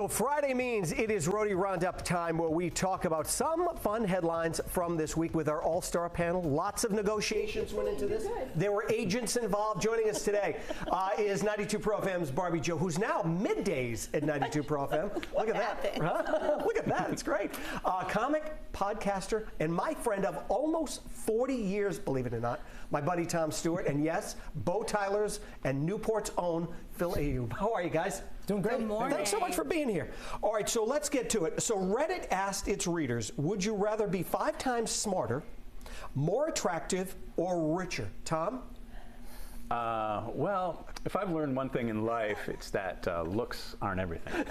Well, Friday means it is Rhody Roundup time, where we talk about some fun headlines from this week with our all-star panel. Lots of negotiations went into this. There were agents involved. Joining us today is 92 Pro FM's Barbie Joe, who's now middays at 92 Pro FM. Look at that. Huh? Look at that. It's great. Comic, podcaster, and my friend of almost 40 years, believe it or not, my buddy Tom Stewart, and yes, Bo Tyler's and Newport's own Phil Ayub. How are you guys? Doing great. Good morning. Thanks so much for being here. All right, so let's get to it. So Reddit asked its readers, would you rather be 5 times smarter, more attractive, or richer? Tom? Well, if I've learned one thing in life, it's that looks aren't everything.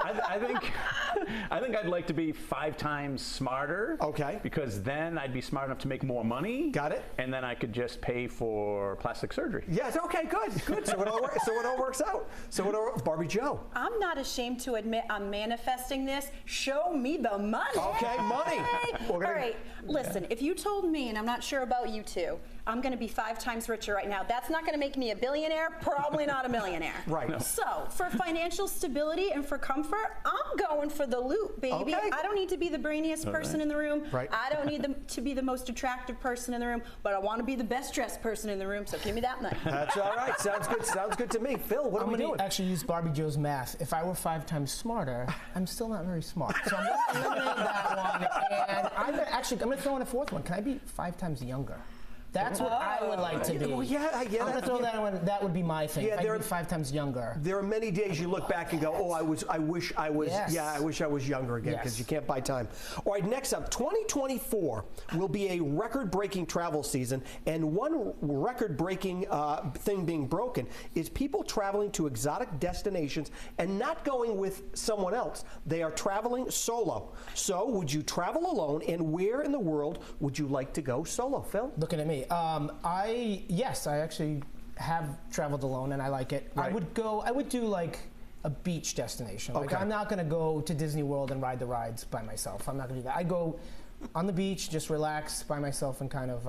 I think I'd like to be 5 times smarter. Okay. Because then I'd be smart enough to make more money. Got it. And then I could just pay for plastic surgery. Yes. Okay. Good. So it all works out. Barbie Joe. I'm not ashamed to admit I'm manifesting this. Show me the money. Okay, money. All right. Listen, if you told me, and I'm not sure about you two, I'm going to be 5 times richer right now. That's not going to make me a billionaire. Probably not a millionaire. Right. No. So for financial stability and for comfort, I'm going for the loot, baby. Okay. I don't need to be the brainiest person in the room. Right. I don't need to be the most attractive person in the room, but I want to be the best dressed person in the room. So give me that money. That's all right. Sounds good. Sounds good to me. Phil, what are we doing? I'm going to actually use Barbie Joe's math. If I were 5 times smarter, I'm still not very smart. So I'm going to eliminate that one. And I'm going to throw in a 4th one. Can I be 5 times younger? That's what I would like to be. Well, yeah. I'm going to throw that one. That would be my thing. Yeah, if I could be 5 times younger. There are many days you look back and go, oh, I wish I was. Yes. Yeah, I wish I was younger again, because you can't buy time. All right, next up, 2024 will be a record-breaking travel season, and one record-breaking thing being broken is people traveling to exotic destinations and not going with someone else. They are traveling solo. So, would you travel alone, and where in the world would you like to go solo, Phil? Looking at me. Yes, I actually have traveled alone, and I like it. Right. I would do like a beach destination. Like, Okay. I'm not going to go to Disney World and ride the rides by myself. I'm not going to do that. I go on the beach, just relax by myself, and kind of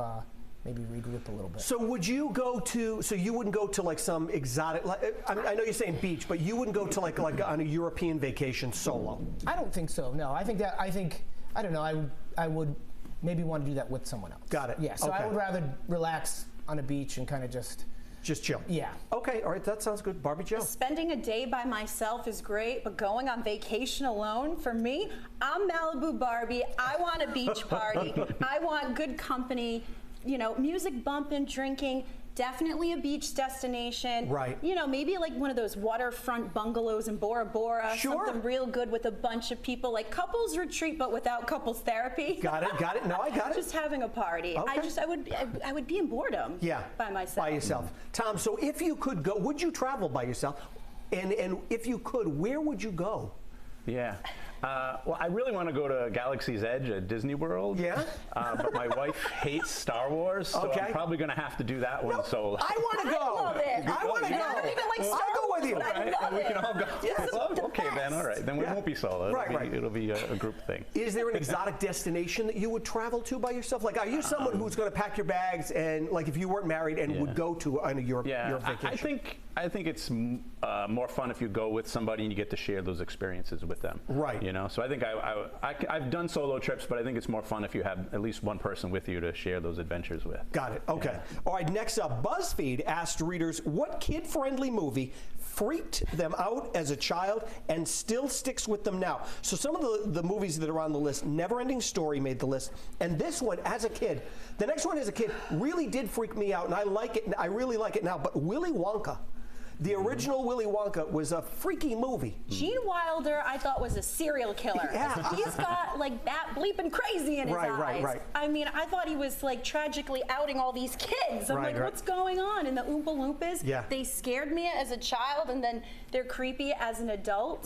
maybe regroup a little bit. So would you go to? So you wouldn't go to like some exotic? I know you're saying beach, but you wouldn't go to like on a European vacation solo. I don't think so. No, I don't know. I would maybe want to do that with someone else. Got it. Yeah. So Okay. I would rather relax on a beach and kind of just chill. Yeah. Okay. All right. That sounds good. Barbie Joe. Spending a day by myself is great, but going on vacation alone, for me, I'm Malibu Barbie. I want a beach party. I want good company, music bumping, drinking. Definitely a beach destination. Right. Maybe like one of those waterfront bungalows in Bora Bora. Sure. Something real good with a bunch of people, like couples retreat, but without couples therapy. Got it. No, I got it. Just having a party. Okay. I would be in boردom. Yeah. By myself. By yourself. Tom, so if you could go, would you travel by yourself? And if you could, where would you go? Yeah. Well, I really want to go to Galaxy's Edge at Disney World. Yeah. But my wife hates Star Wars, so Okay. I'm probably going to have to do that one solo. I want to go. I love it. I want to go. I don't even like Star I'll go with you. Wars, but I love we can it. all go. Yes. Well, okay, then. All right. Then we won't be solo. It'll be a group thing. Is there an exotic destination that you would travel to by yourself? Like, are you someone who's going to pack your bags and, like, if you weren't married and would go to your vacation? I think it's more fun if you go with somebody and you get to share those experiences with them. Right. So I think I've done solo trips, but I think it's more fun if you have at least one person with you to share those adventures with. Got it. Okay. Yeah. All right. Next up, BuzzFeed asked readers what kid-friendly movie freaked them out as a child and still sticks with them now. So some of the movies that are on the list, Neverending Story made the list, and this one as a kid. The next one as a kid really did freak me out, and I like it. I really like it now. But Willy Wonka. The original Willy Wonka was a freaky movie. Gene Wilder, I thought, was a serial killer. Yeah. He's got like that bleeping crazy in his eyes. Right. I mean, I thought he was like tragically outing all these kids. I'm like, what's going on? And the Oompa Loompas, they scared me as a child, and then they're creepy as an adult.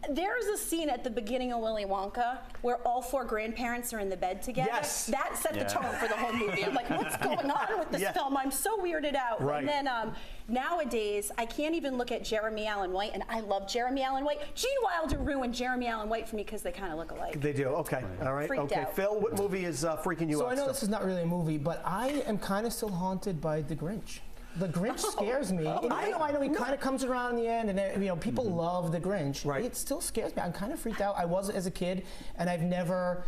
There's a scene at the beginning of Willy Wonka where all 4 grandparents are in the bed together. Yes. That set the tone for the whole movie. I'm like, what's going on with this film? I'm so weirded out. Right. And then nowadays, I can't even look at Jeremy Allen White, and I love Jeremy Allen White. Gene Wilder ruined Jeremy Allen White for me because they kind of look alike. They do. Okay. All right. Freaked out. Phil, what movie is freaking you out? So I know this is not really a movie, but I am kind of still haunted by The Grinch. The Grinch scares me. And I know he kind of comes around in the end, and people love the Grinch. Right. It still scares me. I'm kind of freaked out. I was as a kid, and I've never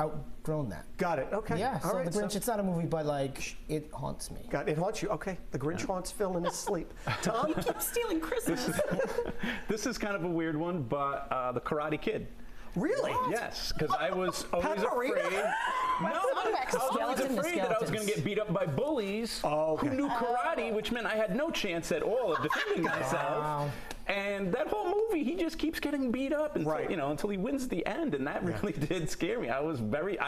outgrown that. Got it. Okay. Yeah. All So right, the Grinch, it's not a movie, but like it haunts me. Got it. It haunts you. Okay. The Grinch haunts Phil in his sleep. Tom? You keep stealing Christmas. This is kind of a weird one, but The Karate Kid. Really? Yes, because I was always Pat Morita? afraid. No, I was always afraid that I was going to get beat up by bullies who knew karate, which meant I had no chance at all of defending myself. Wow. And that whole movie, he just keeps getting beat up until, until he wins the end, and that really did scare me. I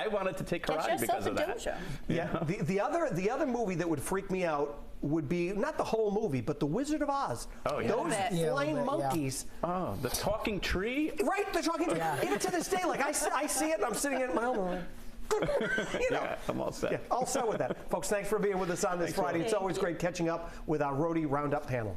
wanted to take karate because of that. Dojo. Yeah. The other movie that would freak me out would be not the whole movie, but The Wizard of Oz. Oh, yeah. Those flying monkeys. Oh, the talking tree? Right, the talking tree. Even to this day, like I see it and I'm sitting in my home. Yeah, I'm all set. Yeah, all set with that. Folks, thanks for being with us on this Friday. It's always great catching up with our Roadie Roundup panel.